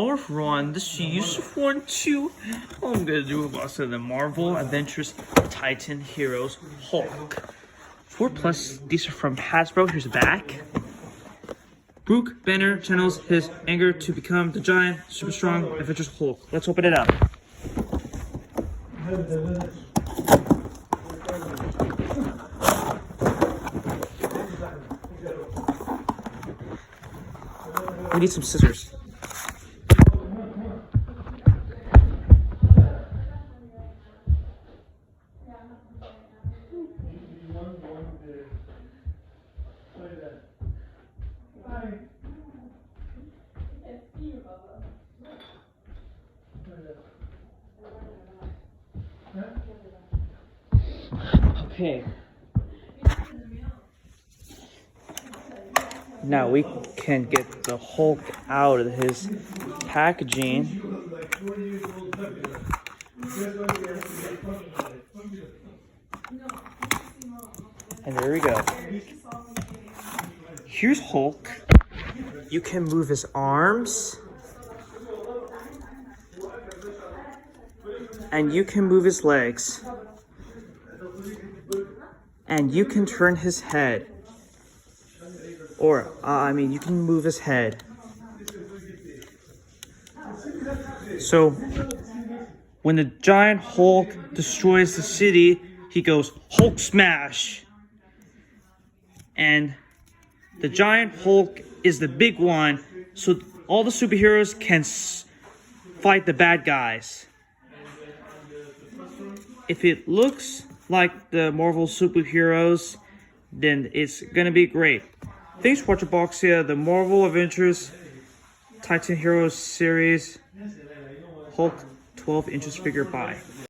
Hello everyone, this is Yusuf 1-2. All I'm gonna do about the Marvel Adventures Titan Heroes Hulk. 4+, these are from Hasbro. Here's the back. Brooke Banner channels his anger to become the giant, super strong Avengers Hulk. Let's open it up. We need some scissors. Okay. Now we can get the Hulk out of his packaging. And there we go. Here's Hulk. You can move his arms. And you can move his legs. And you can turn his head. Or, you can move his head. So, when the giant Hulk destroys the city, he goes, Hulk smash! And the giant Hulk is the big one, so all the superheroes can fight the bad guys. If it looks like the Marvel superheroes, then it's gonna be great. Thanks for watching Boxia, the Marvel Adventures Titan Heroes series Hulk 12 inches figure. Bye.